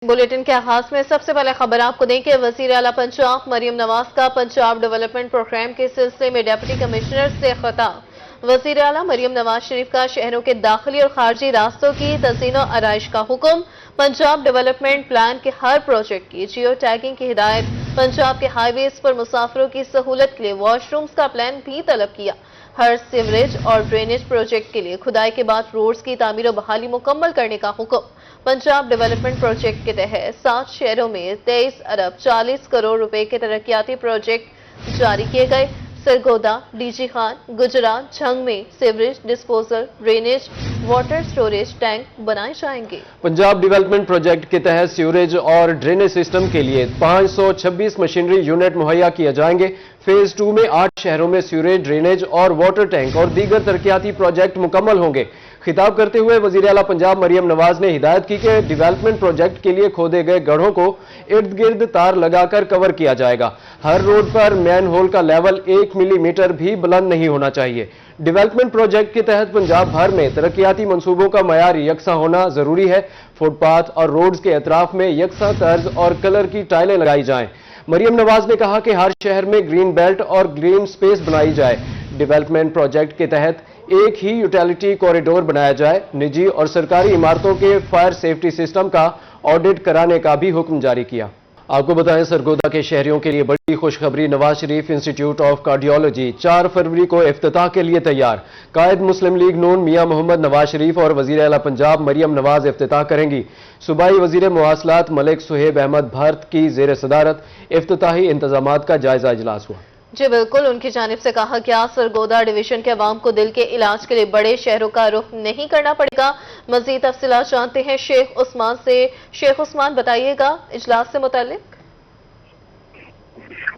Bulletin के आगाज में सबसे पहले खबर आपको दें कि वजीर आला पंजाब मरियम नवाज का पंजाब डेवलपमेंट प्रोग्राम के सिलसिले में डिप्टी कमिश्नर से खिताब। वजीर आला मरियम नवाज शरीफ का शहरों के दाखिली और खारजी रास्तों की तज़ीन और आराइश का हुक्म। पंजाब डेवलपमेंट प्लान के हर प्रोजेक्ट की जियो टैगिंग की हिदायत। पंजाब के हाईवेज पर मुसाफिरों की सहूलत के लिए वॉशरूम्स का प्लान भी तलब किया। हर सीवरेज और ड्रेनेज प्रोजेक्ट के लिए खुदाई के बाद रोड्स की तामीर और बहाली मुकम्मल करने का हुक्म। पंजाब डेवलपमेंट प्रोजेक्ट के तहत 7 शहरों में 23 अरब 40 करोड़ रुपए के तरक्याती प्रोजेक्ट जारी किए गए। सरगोदा, डीजी खान, गुजरात, झंग में sewerage disposal, drainage, water storage tank बनाए जाएंगे। पंजाब डेवलपमेंट प्रोजेक्ट के तहत सीवरेज और ड्रेनेज सिस्टम के लिए 526 मशीनरी यूनिट मुहैया किए जाएंगे। फेज 2 में 8 शहरों में सीवरेज, ड्रेनेज और वाटर टैंक और दीगर तरक्याती प्रोजेक्ट मुकम्मल होंगे। खिताब करते हुए वजीर आला पंजाब मरियम नवाज ने हिदायत की कि डेवलपमेंट प्रोजेक्ट के लिए खोदे गए गड्ढों को इर्द गिर्द तार लगाकर कवर किया जाएगा। हर रोड पर मैन होल का लेवल 1 मिलीमीटर भी बुलंद नहीं होना चाहिए। डेवलपमेंट प्रोजेक्ट के तहत पंजाब भर में तरक्याती मंसूबों का मयार यकसा होना जरूरी है। फुटपाथ और रोड्स के अतराफ में यकसा तर्ज और कलर की टाइलें लगाई जाएं। मरियम नवाज ने कहा कि हर शहर में ग्रीन बेल्ट और ग्रीन स्पेस बनाई जाए। डेवलपमेंट प्रोजेक्ट के तहत एक ही यूटिलिटी कॉरिडोर बनाया जाए। निजी और सरकारी इमारतों के फायर सेफ्टी सिस्टम का ऑडिट कराने का भी हुक्म जारी किया। आपको बताएं, सरगोदा के शहरियों के लिए बड़ी खुशखबरी। Nawaz Sharif institute of cardiology 4 फरवरी को इफ्तिताह के लिए तैयार। कायद मुस्लिम लीग नून मियां मोहम्मद नवाज शरीफ और वजीर आला पंजाब मरियम नवाज इफ्तिताह करेंगी। सूबाई वजीर मवासलात मलिक सुहेब अहमद भर्त की जेर सदारत इफ्तिताही इंतजामात का जायजा इजलास हुआ। जी बिल्कुल, उनकी जानिब से कहा गया सरगोदा डिवीजन के अवाम को दिल के इलाज के लिए बड़े शहरों का रुख नहीं करना पड़ेगा। मजीद तफसीलात जानते हैं शेख उस्मान से। शेख उस्मान, बताइएगा इजलास से मुतालिक।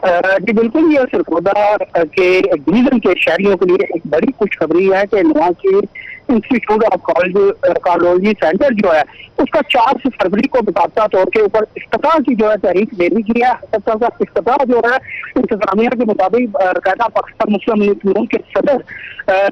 जी बिल्कुल, ये सरगोदा के डिवीजन के शहरियों के लिए एक बड़ी खुशखबरी है कि Nawaz Sharif institute of cardiology centre जो है उसका 4 फरवरी को बाकायदा तौर के ऊपर इफ्तिताह की जो है तारीख दे दी गई है। इफ्तिताह जो है इंतजामिया के मुताबिक बाकायदा पाकिस्तान मुस्लिम लीग नून के सदर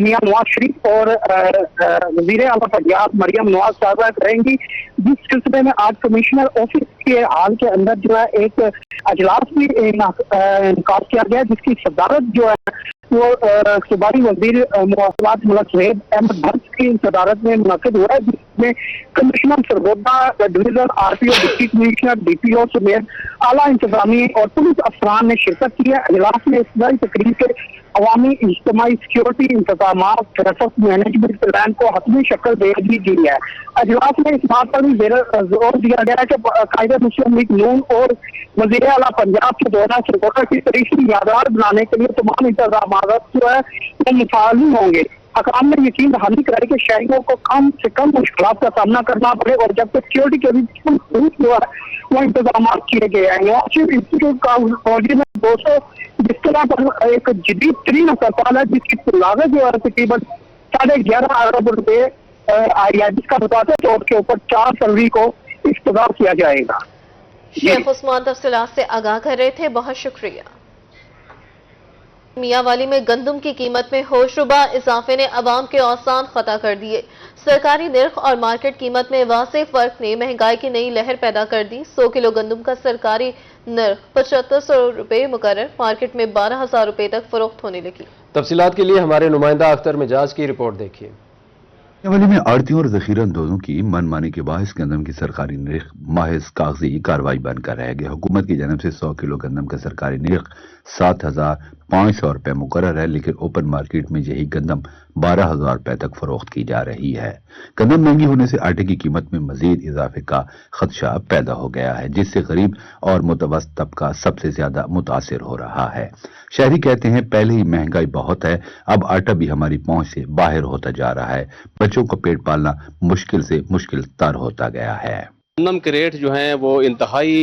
मियां नवाज शरीफ और वजीर आला पंजाब मरियम नवाज साहबा करेंगी। जिस सिलसिले में आज कमिश्नर ऑफिस के हाल के अंदर जो है एक अजलास भी इनकार किया गया, जिसकी सदारत जो है वो सूबाई वजीर मवासलात मलिक सुहेब अहमद भर्त की सदारत में मुनक्किद हुआ है, जिसमें commissioner Sargodha division, RPO, deputy commissioner, DPO समेत आला इंतजामी और पुलिस अफसरान ने शिरकत की है। अजलास में इस तकरीब के अवामी इज्तिमाई सिक्योरिटी इंतजाम ट्रैफिक मैनेजमेंट प्लान को हतमी शक्ल दे दी गई है। अजलास में इस बात पर भी जोर दिया गया है कि कायदे मुस्लिम लीग नून और वजीर आला पंजाब के दौरान सरगोदा की तारीखी यादगार बनाने के लिए तमाम इंतजाम जो है वो मुफाली होंगे। हकाम ने यकीन दहानी कराई कि शहरियों को कम से कम मुश्किलात का सामना करना पड़े और जब तक सिक्योरिटी के भी जो है वो इंतजाम किए गए हैं। नवाज शरीफ इंस्टीट्यूट कॉलेज में 200 बिस्तरों पर एक जदीद तरीन अस्पताल है, जिसकी लागत जो है तकरीबन 11.5 अरब रुपए आई है, जिसका मुताबिक तौर के ऊपर 4 फरवरी को इफ्तिताह किया जाएगा। शेख उस्मान तफसीलात से आगाह कर रहे थे, बहुत शुक्रिया। मियांवाली में गंदम की कीमत में होशरुबा इजाफे ने अवाम के औसान खता कर दिए। सरकारी निर्ख और मार्केट कीमत में वाज़ेह फर्क ने महंगाई की नई लहर पैदा कर दी। 100 किलो गंदम का सरकारी निर्ख 7500 रुपए मुकर्रर, मार्केट में 12,000 रुपए तक फरोख्त होने लगी। तफसीलात के लिए हमारे नुमाइंदा अख्तर मिजाज की रिपोर्ट देखिए। मियांवाली में आड़तियों और जखीरा अंदोजों की मनमानी के बायस गंदम की सरकारी निर्ख महज कागजी कार्रवाई बनकर रह गया। हुकूमत की जानब से 100 किलो गंदम का सरकारी निर्ख 7,500 रुपए मुकर्रर है, लेकिन ओपन मार्केट में यही गंदम 12,000 रुपए तक फरोख्त की जा रही है। गंदम महंगी होने से आटे की कीमत में मजीद इजाफे का खदशा पैदा हो गया है, जिससे गरीब और मुतवस्सित तबका सबसे ज्यादा मुतासिर हो रहा है। शहरी कहते हैं पहले ही महंगाई बहुत है, अब आटा भी हमारी पहुंच से बाहर होता जा रहा है। बच्चों को पेट पालना मुश्किल से मुश्किल तर होता गया है। गंदम के रेट जो हैं वो इंतहाई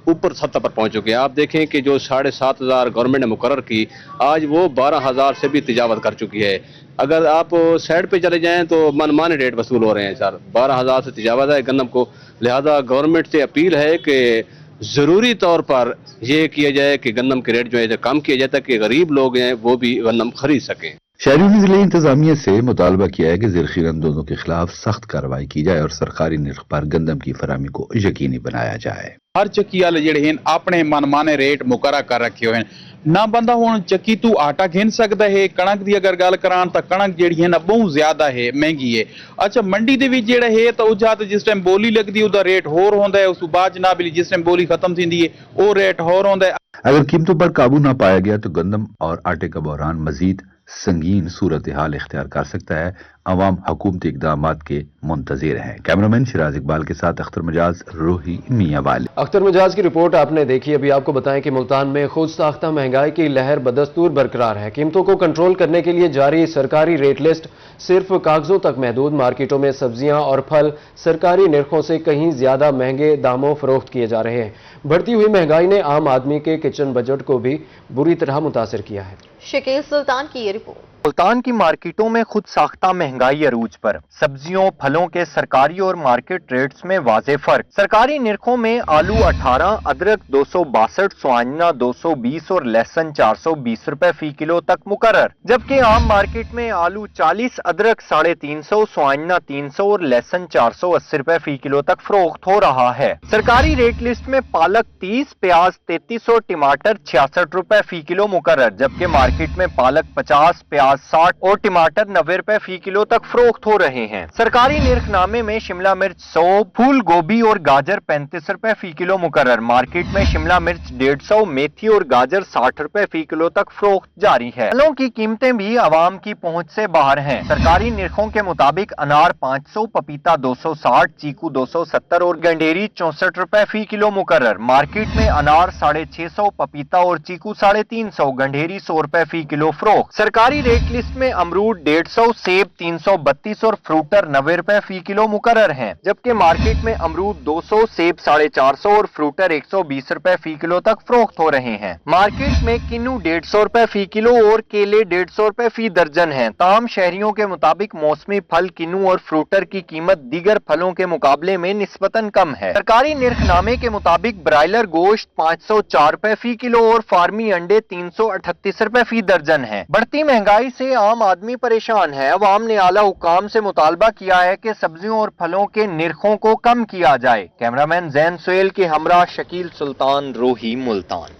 ऊपर सतह पर पहुंच चुके हैं। आप देखें कि जो 7,500 गवर्नमेंट ने मुकर्रर की, आज वो 12,000 से भी तजावत कर चुकी है। अगर आप साइड पे चले जाएं तो मनमाने रेट वसूल हो रहे हैं सर। 12,000 से तजावत है गंदम को। लिहाजा गवर्नमेंट से अपील है कि ज़रूरी तौर पर यह किया जाए कि गंदम के रेट जो है कम किया जाए ताकि गरीब लोग हैं वो भी गंदम खरीद सकें। शहरियों ने जिले इंतजामिया से मुतालबा किया है कि ज़रख़ीर अंदोजों के खिलाफ सख्त कार्रवाई की जाए और सरकारी निर्ख पर गंदम की फराहमी को यकीनी बनाया जाए। हर ਚੱਕੀ ਵਾਲੇ ਜਿਹੜੇ ਹਨ ਆਪਣੇ ਮਨਮਾਨੇ ਰੇਟ ਮੁਕਰਰ ਕਰ ਰੱਖੇ ਹੋਏ ਹਨ ਨਾ ਬੰਦਾ ਹੁਣ ਚੱਕੀ ਤੂੰ ਆਟਾ ਗਿਣ ਸਕਦਾ ਹੈ ਕਣਕ ਦੀ ਅਗਰ ਗੱਲ ਕਰਾਂ ਤਾਂ ਕਣਕ ਜਿਹੜੀ ਹੈ ਨਾ ਬਹੁਤ ਜ਼ਿਆਦਾ ਹੈ ਮਹਿੰਗੀ ਹੈ ਅੱਛਾ ਮੰਡੀ ਦੇ ਵਿੱਚ ਜਿਹੜਾ ਹੈ ਤਾਂ ਉਹ ਜਦ ਜਿਸ ਟਾਈਮ ਬੋਲੀ ਲੱਗਦੀ ਉਹਦਾ ਰੇਟ ਹੋਰ ਹੁੰਦਾ ਹੈ ਉਸ ਤੋਂ ਬਾਅਦ ਜਨਾਬ ਜਿਸ ਟਾਈਮ ਬੋਲੀ ਖਤਮ ਥींदी है ਉਹ ਰੇਟ ਹੋਰ ਹੁੰਦਾ है। अगर कीमतों पर काबू न पाया गया तो गंदम और आटे का बहरान मजीद संगीन सूरत हाल इख्तियार कर सकता है। अवाम हुकूमती इक़दामात के मुंतज़िर हैं। कैमरामैन शिराज इकबाल के साथ अख्तर मजाज, रोही मियां वाली। अख्तर मजाज की रिपोर्ट आपने देखी। अभी आपको बताएं कि मुल्तान में खुद साख्ता महंगाई की लहर बदस्तूर बरकरार है। कीमतों को कंट्रोल करने के लिए जारी सरकारी रेट लिस्ट सिर्फ कागजों तक महदूद। मार्केटों में सब्जियां और फल सरकारी निर्खों से कहीं ज्यादा महंगे दामों फरोख्त किए जा रहे हैं। बढ़ती हुई महंगाई ने आम आदमी के किचन बजट को भी बुरी तरह मुतासिर किया है। शकील सुल्तान की ये रिपोर्ट। मुल्तान की मार्केटों में खुद साख्ता महंगाई अरूज पर। सब्जियों फलों के सरकारी और मार्केट रेट्स में वाज़े फर्क। सरकारी निर्खों में आलू 18, अदरक 262, स्वांजना 220 और लहसुन 420 रुपए फी किलो तक मुकर्रर, जबकि आम मार्केट में आलू 40, अदरक 350, स्वांजना 300 और लहसुन 480 रुपए फी किलो तक फरोख्त हो रहा है। सरकारी रेट लिस्ट में पालक 30, प्याज 33 और टमाटर 66 रुपए फी किलो मुकर्रर, जबकि मार्केट में पालक 50, प्याज 60 और टमाटर 90 रुपए फी किलो तक फरोख्त हो रहे हैं। सरकारी निर्खनामे में शिमला मिर्च 100, फूल गोभी और गाजर 35 रुपए फी किलो मुकर्रर। मार्केट में शिमला मिर्च 150, मेथी और गाजर 60 रुपए फी किलो तक फरोख्त जारी है। फलों की कीमतें भी आवाम की पहुंच से बाहर हैं। सरकारी निर्खों के मुताबिक अनार 500, पपीता 260, चीकू 270 और गंडेरी 64 रुपए फी किलो मुकर्रर। मार्केट में अनार 650, पपीता और चीकू 350, गंडेरी 100 रुपए फी किलो फरोख्त। सरकारी रेट लिस्ट में अमरूद 150, सेब 332 और फ्रूटर 90 रुपए फी किलो मुकर्रर हैं, जबकि मार्केट में अमरूद 200, सेब 450 और फ्रूटर 120 रुपए फी किलो तक फरोख्त हो रहे हैं। मार्केट में किन्नू 150 रुपए फी किलो और केले 150 रुपए फी दर्जन हैं। तमाम शहरियों के मुताबिक मौसमी फल किन्नू और फ्रूटर की कीमत दीगर फलों के मुकाबले में निस्बतन कम है। सरकारी निर्खनामे के मुताबिक ब्रायलर गोश्त 504 रुपए फी किलो और फार्मी अंडे 338 रुपए फी दर्जन है। बढ़ती महंगाई से आम आदमी परेशान है। अवाम ने आला हुकाम से मुतालबा किया है कि सब्जियों और फलों के निर्खों को कम किया जाए। कैमरामैन जैन सोहेल के हमरा शकील सुल्तान, रोही, मुल्तान।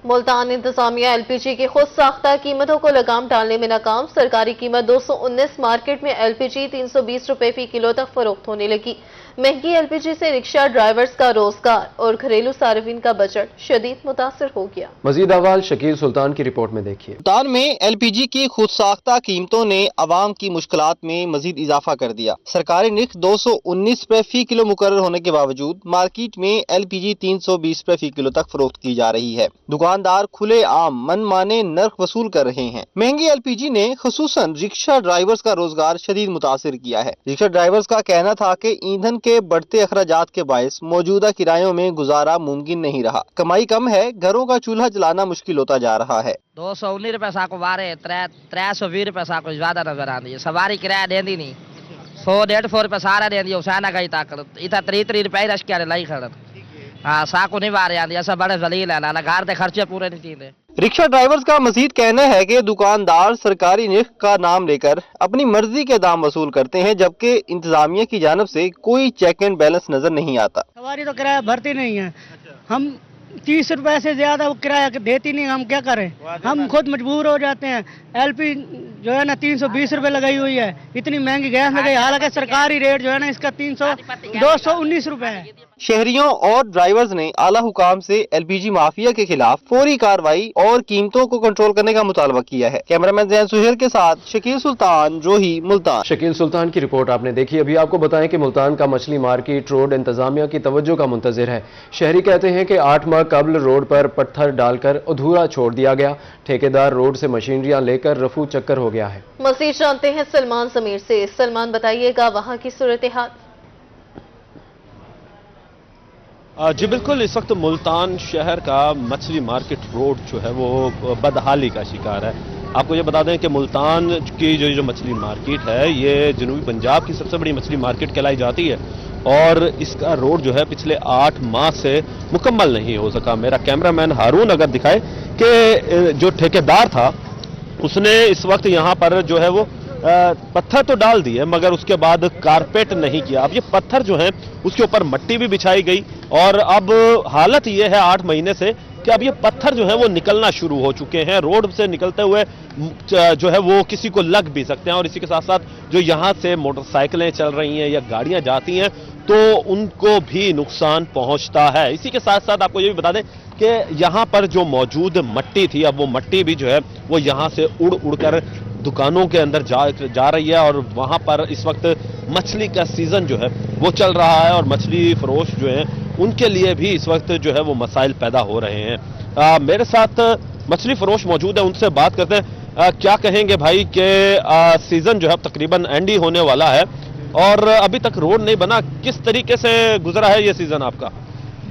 मुल्तान इंतजामिया एलपीजी की खुद साख्ता कीमतों को लगाम डालने में नाकाम। सरकारी कीमत 219, मार्केट में एलपीजी 320 रुपए फी किलो तक फरोख्त होने लगी। महंगी एलपीजी से रिक्शा ड्राइवर्स का रोजगार और घरेलू सार्फिन का बजट शदीद मुतासर हो गया। मजीद अहवाल शकील सुल्तान की रिपोर्ट में देखिए। मुल्तान में एलपीजी की खुद साख्ता कीमतों ने आवाम की मुश्किलात में मजीद इजाफा कर दिया। सरकारी निर्ख 219 रुपए फी किलो मुकर्रर होने के बावजूद मार्केट में एलपीजी 320 रुपए फी किलो तक फरोख्त की जा रही है। दुकानदार खुले आम मनमाने नर्ख वसूल कर रहे हैं। महंगी एलपीजी ने खुसूसन रिक्शा ड्राइवर्स का रोजगार शदीद मुतासिर किया है। रिक्शा ड्राइवर्स का कहना था कि ईंधन के बढ़ते अखराजात के बायस मौजूदा किरायों में गुजारा मुमकिन नहीं रहा। कमाई कम है, घरों का चूल्हा जलाना मुश्किल होता जा रहा है। 219 रुपए साको बारे 320 रुपए साको ज्यादा नजर आती है। सवारी किराया देंदी नहीं 100-150 रुपए सारा देंदी उसाना गई ताकत इतना 3 रुपए रश क्या लाई खड़त। हाँ साको नहीं बारे आती ऐसा बड़े जलील है ना घर के खर्चे पूरे नहीं थी। रिक्शा ड्राइवर्स का मजीद कहना है कि दुकानदार सरकारी निर्ख का नाम लेकर अपनी मर्जी के दाम वसूल करते हैं, जबकि इंतजामिया की जानब से कोई चेक एंड बैलेंस नजर नहीं आता। सवारी तो किराया भरती नहीं है। हम 30 रुपए से ज्यादा वो किराया देती नहीं, हम क्या करें। हम खुद मजबूर हो जाते हैं। एलपी जो है ना 320 रुपए लगाई हुई है, इतनी महंगी गैस लगाई, हालांकि सरकारी रेट जो है ना इसका 219 रुपए है। शहरियों और ड्राइवर्स ने आला हुकाम से एलपीजी माफिया के खिलाफ फौरी कार्रवाई और कीमतों को कंट्रोल करने का मुतालबा किया है। कैमरामैन जैन सुहेल के साथ शकील सुल्तान, रोही, मुल्तान। शकील सुल्तान की रिपोर्ट आपने देखी। अभी आपको बताएं कि मुल्तान का मछली मार्केट रोड इंतजामिया की तवज्जो का मुंतजिर है। शहरी कहते हैं कि 8 माह कबल रोड पर पत्थर डालकर अधूरा छोड़ दिया गया। ठेकेदार रोड से मशीनरियां लेकर रफू चक्कर हो गया है। मजीद जानते हैं सलमान समीर से। सलमान बताइएगा वहां की सूरत हाल। जी बिल्कुल, इस वक्त मुल्तान शहर का मछली मार्केट रोड जो है वो बदहाली का शिकार है। आपको ये बता दें कि मुल्तान की जो मछली मार्केट है ये जनूबी पंजाब की सबसे बड़ी मछली मार्केट कहलाई जाती है और इसका रोड जो है पिछले 8 माह से मुकम्मल नहीं हो सका। मेरा कैमरामैन हारून अगर दिखाए कि जो ठेकेदार था उसने इस वक्त यहाँ पर जो है वो पत्थर तो डाल दिए मगर उसके बाद कारपेट नहीं किया। अब ये पत्थर जो है उसके ऊपर मिट्टी भी बिछाई गई और अब हालत ये है 8 महीने से कि अब ये पत्थर जो है वो निकलना शुरू हो चुके हैं। रोड से निकलते हुए जो है वो किसी को लग भी सकते हैं और इसी के साथ साथ जो यहाँ से मोटरसाइकिलें चल रही हैं या गाड़ियां जाती हैं तो उनको भी नुकसान पहुंचता है। इसी के साथ साथ आपको ये भी बता दें कि यहाँ पर जो मौजूद मिट्टी थी अब वो मिट्टी भी जो है वो यहाँ से उड़ उड़कर दुकानों के अंदर जा रही है और वहां पर इस वक्त मछली का सीजन जो है वो चल रहा है और मछली फरोश जो है उनके लिए भी इस वक्त जो है वो मसाइल पैदा हो रहे हैं। मेरे साथ मछली फरोश मौजूद है, उनसे बात करते हैं। क्या कहेंगे भाई कि सीजन जो है तकरीबन एंड ही होने वाला है और अभी तक रोड नहीं बना, किस तरीके से गुजरा है ये सीजन आपका?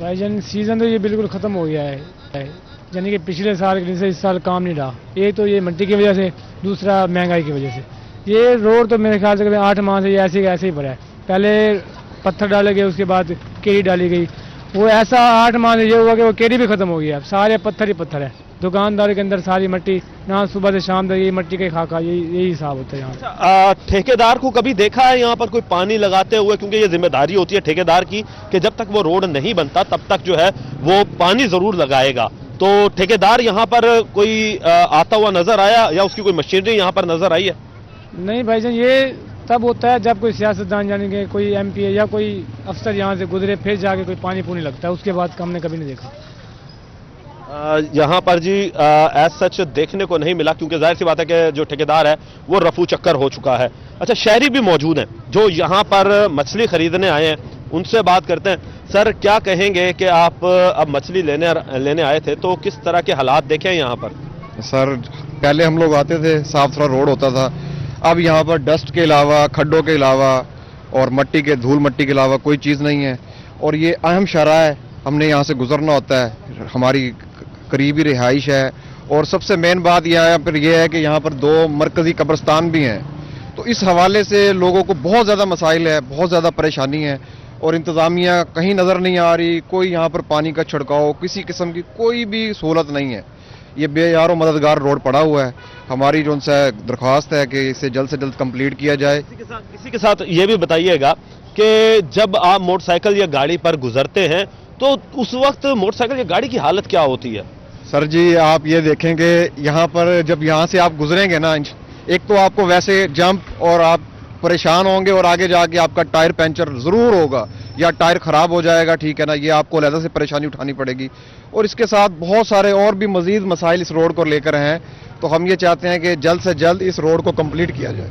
भाईजान सीजन तो ये बिल्कुल खत्म हो गया है, यानी कि पिछले साल के से इस साल काम नहीं रहा। एक तो ये मिट्टी की वजह से, दूसरा महंगाई की वजह से। ये रोड तो मेरे ख्याल से 8 माह से ऐसे ही पड़ा है। पहले पत्थर डाले गए, उसके बाद केरी डाली गई। वो ऐसा 8 माह से ये हुआ कि वो केरी भी खत्म हो गई। अब सारे पत्थर ही पत्थर है, दुकानदार के अंदर सारी मिट्टी, ना सुबह से शाम तक यही मिट्टी के खाका, यही हिसाब होता है यहाँ। ठेकेदार को कभी देखा है यहाँ पर कोई पानी लगाते हुए? क्योंकि ये जिम्मेदारी होती है ठेकेदार की कि जब तक वो रोड नहीं बनता तब तक जो है वो पानी जरूर लगाएगा। तो ठेकेदार यहाँ पर कोई आता हुआ नजर आया या उसकी कोई मशीनरी यहाँ पर नजर आई है? नहीं भाईजान, ये तब होता है जब कोई सियासतदान यानी कि कोई MP या कोई अफसर यहाँ से गुजरे, फिर जाके कोई पानी पूनी लगता है। उसके बाद हमने कभी नहीं देखा। यहाँ पर जी एज सच देखने को नहीं मिला क्योंकि जाहिर सी बात है कि जो ठेकेदार है वो रफू चक्कर हो चुका है। अच्छा, शहरी भी मौजूद हैं जो यहाँ पर मछली खरीदने आए हैं, उनसे बात करते हैं। सर, क्या कहेंगे कि आप अब मछली लेने आए थे तो किस तरह के हालात देखे हैं यहाँ पर? सर, पहले हम लोग आते थे, साफ सुथरा रोड होता था। अब यहाँ पर डस्ट के अलावा, खड्डों के अलावा और धूल मट्टी के अलावा कोई चीज़ नहीं है और ये अहम शहरा है। हमने यहाँ से गुजरना होता है, हमारी करीबी रिहाइश है और सबसे मेन बात यहाँ पर यह है कि यहाँ पर 2 मरकजी कब्रिस्तान भी हैं। तो इस हवाले से लोगों को बहुत ज़्यादा मसाइल है, बहुत ज़्यादा परेशानी है और इंतज़ामिया कहीं नज़र नहीं आ रही। कोई यहाँ पर पानी का छिड़काव, किसी किस्म की कोई भी सहूलत नहीं है। ये बेयारो मददगार रोड पड़ा हुआ है। हमारी जो उनसे दरख्वास्त है कि इसे जल्द से जल्द कंप्लीट किया जाए। इसी के साथ ये भी बताइएगा कि जब आप मोटरसाइकिल या गाड़ी पर गुजरते हैं तो उस वक्त मोटरसाइकिल या गाड़ी की हालत क्या होती है? सर जी, आप ये देखेंगे यहाँ पर जब यहाँ से आप गुजरेंगे ना, एक तो आपको वैसे जंप और आप परेशान होंगे और आगे जाके आपका टायर पंचर जरूर होगा या टायर खराब हो जाएगा, ठीक है ना, ये आपको अलग से परेशानी उठानी पड़ेगी। और इसके साथ बहुत सारे और भी मजीद मसाइल इस रोड को लेकर हैं। तो हम ये चाहते हैं कि जल्द से जल्द इस रोड को कंप्लीट किया जाए।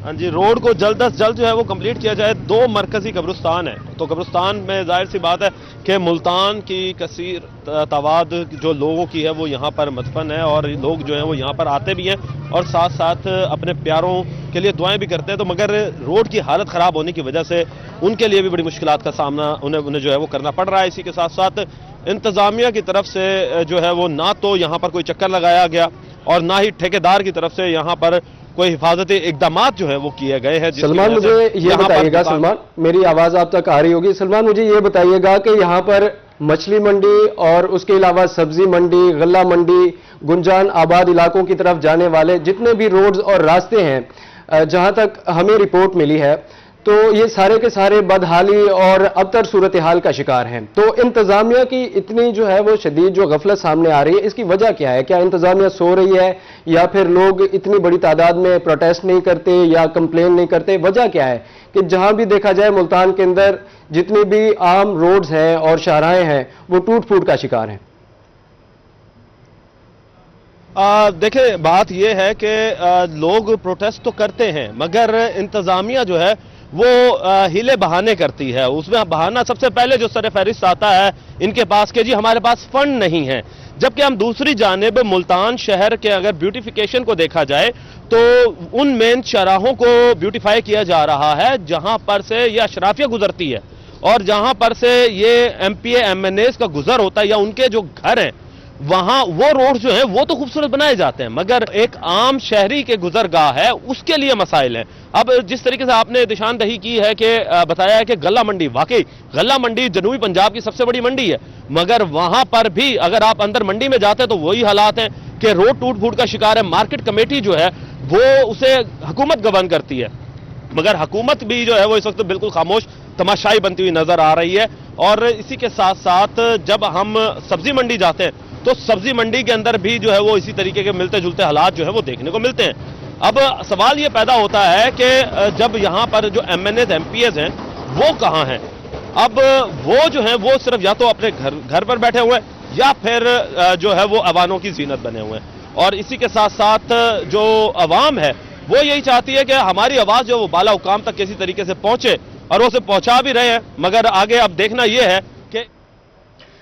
हाँ जी, रोड को जल्द से जल्द जो है वो कंप्लीट किया जाए। 2 मरकजी कब्रिस्तान है तो कब्रिस्तान में जाहिर सी बात है कि मुल्तान की कसीर तादाद जो लोगों की है वो यहाँ पर मदफन है और लोग जो हैं वो यहाँ पर आते भी हैं और साथ साथ अपने प्यारों के लिए दुआएं भी करते हैं। तो मगर रोड की हालत ख़राब होने की वजह से उनके लिए भी बड़ी मुश्किलात का सामना उन्हें जो है वो करना पड़ रहा है। इसी के साथ साथ इंतज़ामिया की तरफ से जो है वो ना तो यहाँ पर कोई चक्कर लगाया गया और ना ही ठेकेदार की तरफ से यहाँ पर कोई हिफाजती इकदामात जो है वो किए गए हैं। सलमान, मुझे ये बताइएगा, सलमान, मेरी आवाज आप तक आ रही होगी। सलमान, मुझे ये बताइएगा कि यहाँ पर मछली मंडी और उसके अलावा सब्जी मंडी, गल्ला मंडी, गुंजान आबाद इलाकों की तरफ जाने वाले जितने भी रोड्स और रास्ते हैं, जहां तक हमें रिपोर्ट मिली है तो ये सारे के सारे बदहाली और अबतर सूरत हाल का शिकार हैं। तो इंतजामिया की इतनी जो है वो शदीद जो गफलत सामने आ रही है, इसकी वजह क्या है? क्या इंतजामिया सो रही है या फिर लोग इतनी बड़ी तादाद में प्रोटेस्ट नहीं करते या कंप्लेन नहीं करते? वजह क्या है कि जहां भी देखा जाए मुल्तान के अंदर जितनी भी आम रोड्स हैं और शाहराएं हैं वो टूट फूट का शिकार हैं? देखिए, बात यह है कि लोग प्रोटेस्ट तो करते हैं मगर इंतजामिया जो है वो हीले बहाने करती है। उसमें बहाना सबसे पहले जो सर फहरिस्त आता है इनके पास कि जी हमारे पास फंड नहीं है। जबकि हम दूसरी जानिब मुल्तान शहर के अगर ब्यूटिफिकेशन को देखा जाए तो उन मेन चौराहों को ब्यूटिफाई किया जा रहा है जहां पर से ये अशराफिया गुजरती है और जहां पर से ये MPA MNAs का गुजर होता है या उनके जो घर हैं वहां वो रोड जो है वो तो खूबसूरत बनाए जाते हैं मगर एक आम शहरी के गुजरगाह है उसके लिए मसाइल हैं। अब जिस तरीके से आपने निशानदही की है कि बताया है कि गल्ला मंडी, वाकई गल्ला मंडी जनूबी पंजाब की सबसे बड़ी मंडी है मगर वहां पर भी अगर आप अंदर मंडी में जाते हैं तो वही हालात हैं कि रोड टूट फूट का शिकार है, मार्केट कमेटी जो है वो उसे हुकूमत गवर्न करती है, मगर हुकूमत भी जो है वो इस वक्त बिल्कुल खामोश तमाशाई बनती हुई नजर आ रही है। और इसी के साथ साथ जब हम सब्जी मंडी जाते हैं तो सब्जी मंडी के अंदर भी जो है वो इसी तरीके के मिलते जुलते हालात जो है वो देखने को मिलते हैं। अब सवाल ये पैदा होता है कि जब यहाँ पर जो MNAs MPs हैं वो कहाँ हैं? अब वो जो है वो सिर्फ या तो अपने घर पर बैठे हुए हैं या फिर जो है वो अवानों की जीनत बने हुए हैं। और इसी के साथ साथ जो अवाम है वो यही चाहती है कि हमारी आवाज जो वो बाला हुकाम तक किसी तरीके से पहुंचे, और वो उसे पहुंचा भी रहे हैं, मगर आगे अब देखना यह है